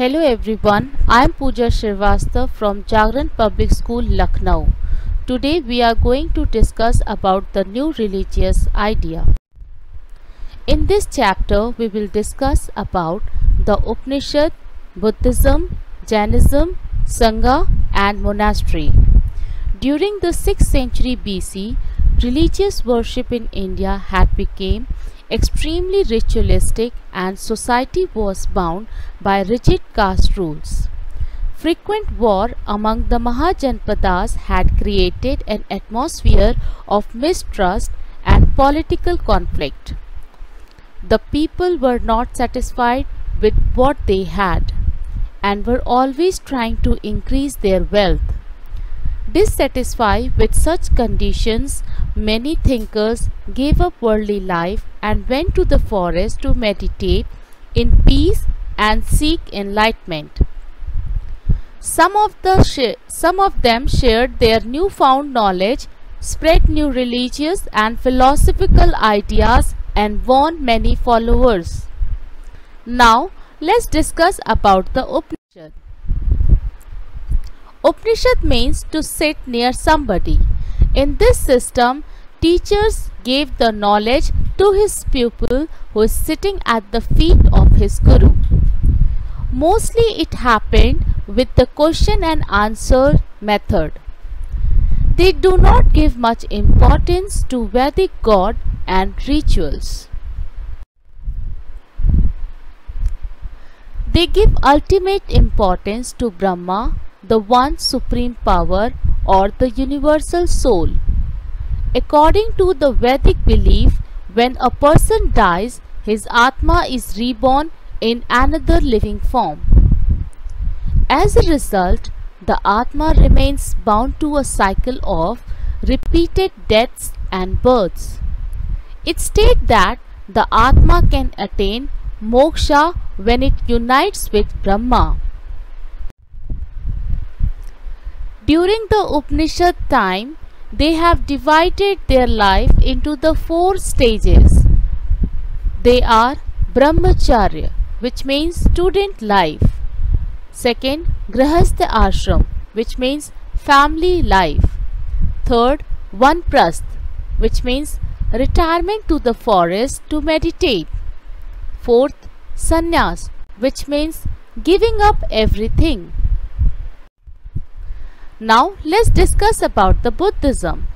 Hello everyone, I am Pooja Shrivastava from Jagran Public School, Lucknow. Today we are going to discuss about the new religious idea. In this chapter we will discuss about the Upanishad, Buddhism, Jainism, Sangha and monastery. During the 6th century BC, religious worship in India had become extremely ritualistic and society was bound by rigid caste rules. Frequent war among the Mahajanpadas had created an atmosphere of mistrust and political conflict. The people were not satisfied with what they had and were always trying to increase their wealth. Dissatisfied with such conditions, many thinkers gave up worldly life and went to the forest to meditate in peace and seek enlightenment. Some of them shared their newfound knowledge, spread new religious and philosophical ideas and won many followers. Now let's discuss about the Upanishad. Upanishad means to sit near somebody. In this system, teachers gave the knowledge to his pupil who is sitting at the feet of his guru. Mostly it happened with the question and answer method. They do not give much importance to Vedic God and rituals. They give ultimate importance to Brahma, the one supreme power or the universal soul. According to the Vedic belief, when a person dies, his Atma is reborn in another living form. As a result, the Atma remains bound to a cycle of repeated deaths and births. It states that the Atma can attain moksha when it unites with Brahma. During the Upanishad time, they have divided their life into the 4 stages. They are Brahmacharya, which means student life. Second, Grahastha Ashram, which means family life. Third, Vanprasth, which means retirement to the forest to meditate. Fourth, Sannyas, which means giving up everything. Now let's discuss about the Buddhism.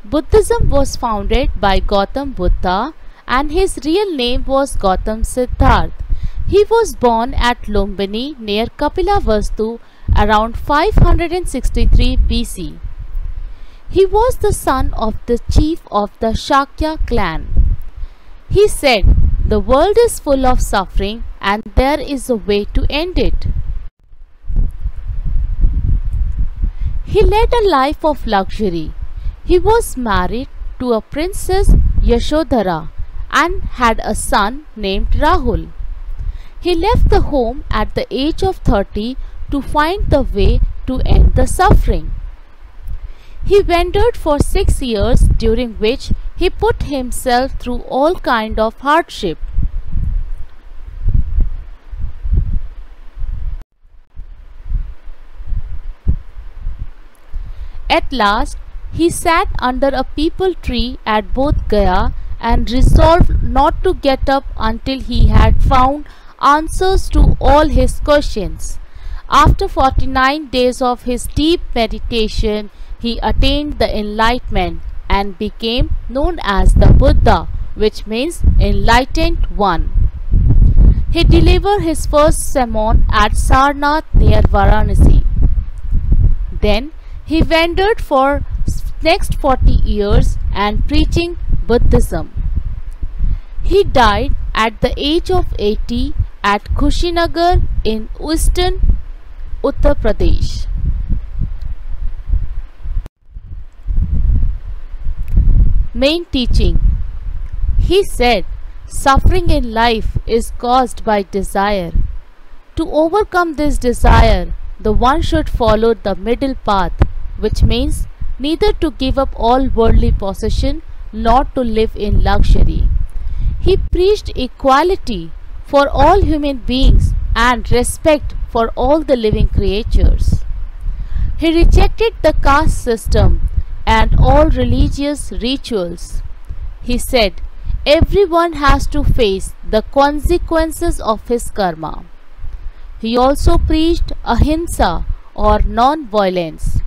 Buddhism was founded by Gautam Buddha and his real name was Gautam Siddharth. He was born at Lumbini near Kapilavastu around 563 BC. He was the son of the chief of the Shakya clan. He said, "The world is full of suffering and there is a way to end it." He led a life of luxury. He was married to a princess Yashodhara and had a son named Rahul. He left the home at the age of 30 to find the way to end the suffering. He wandered for 6 years, during which he put himself through all kind of hardship. At last, he sat under a peepal tree at Bodh Gaya and resolved not to get up until he had found answers to all his questions. After 49 days of his deep meditation, he attained the enlightenment and became known as the Buddha, which means enlightened one. He delivered his first sermon at Sarnath near Varanasi. Then he wandered for next 40 years and preaching Buddhism. He died at the age of 80 at Kushinagar in eastern Uttar Pradesh. Main teaching. He said, suffering in life is caused by desire. To overcome this desire, the one should follow the middle path, which means neither to give up all worldly possession nor to live in luxury. He preached equality for all human beings and respect for all the living creatures. He rejected the caste system and all religious rituals. He said, everyone has to face the consequences of his karma. He also preached ahimsa or non-violence.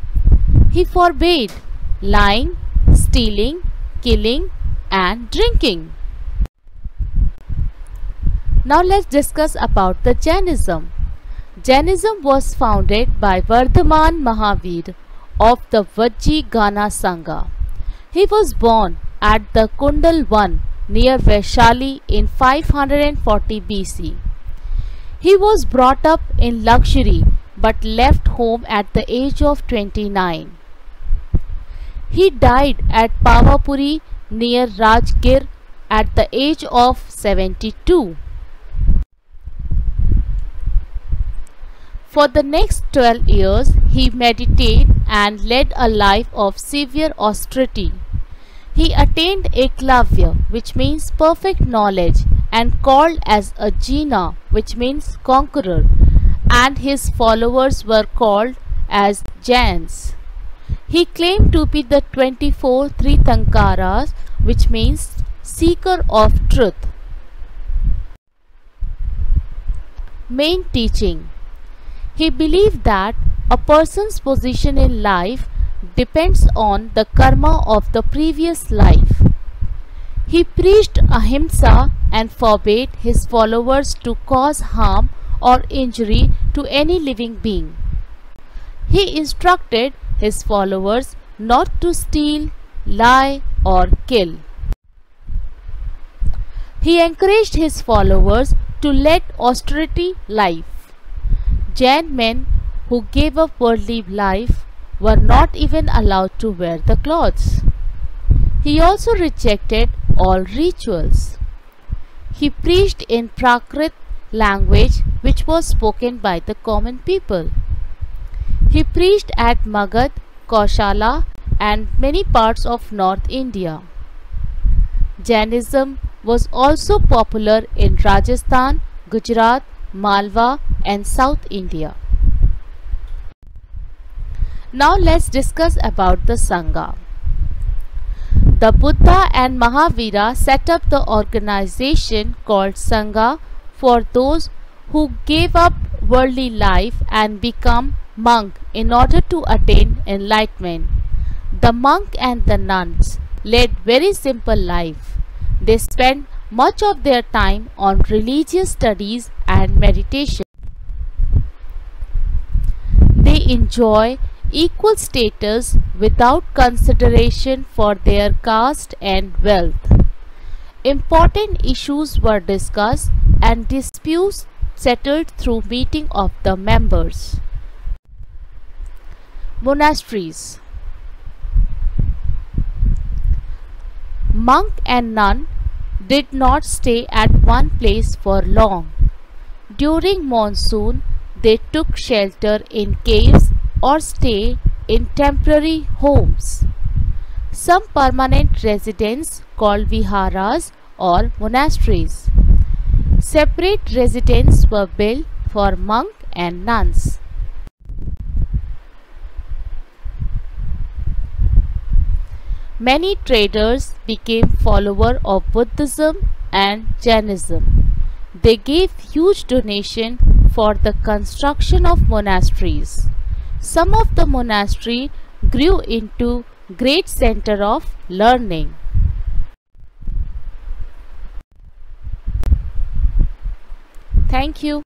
He forbade lying, stealing, killing and drinking. Now let's discuss about the Jainism. Jainism was founded by Vardhaman Mahavir of the Vajjigana Sangha. He was born at the Kundalwan near Vaishali in 540 BC. He was brought up in luxury but left home at the age of 29. He died at Pavapuri near Rajgir at the age of 72. For the next 12 years, he meditated and led a life of severe austerity. He attained Eklavya, which means perfect knowledge, and called as a Jina, which means conqueror, and his followers were called as Jains. He claimed to be the 24 Tirthankaras, which means seeker of truth. Main teaching. He believed that a person's position in life depends on the karma of the previous life. He preached ahimsa and forbade his followers to cause harm or injury to any living being. He instructed his followers not to steal, lie or kill. He encouraged his followers to lead austerity life. Jain men who gave up worldly life were not even allowed to wear the clothes. He also rejected all rituals. He preached in Prakrit language which was spoken by the common people. He preached at Magad, Kaushala and many parts of North India. Jainism was also popular in Rajasthan, Gujarat, Malwa and South India. Now let's discuss about the Sangha. The Buddha and Mahavira set up the organization called Sangha for those who gave up worldly life and become monk in order to attain enlightenment. The monk and the nuns led very simple life. They spent much of their time on religious studies and meditation. They enjoy equal status without consideration for their caste and wealth. Important issues were discussed and disputes settled through meeting of the members. Monasteries. Monk and nun did not stay at one place for long. During monsoon, they took shelter in caves or stayed in temporary homes. Some permanent residents called viharas or monasteries. Separate residences were built for monks and nuns. Many traders became followers of Buddhism and Jainism. They gave huge donation for the construction of monasteries. Some of the monastery grew into great center of learning. Thank you.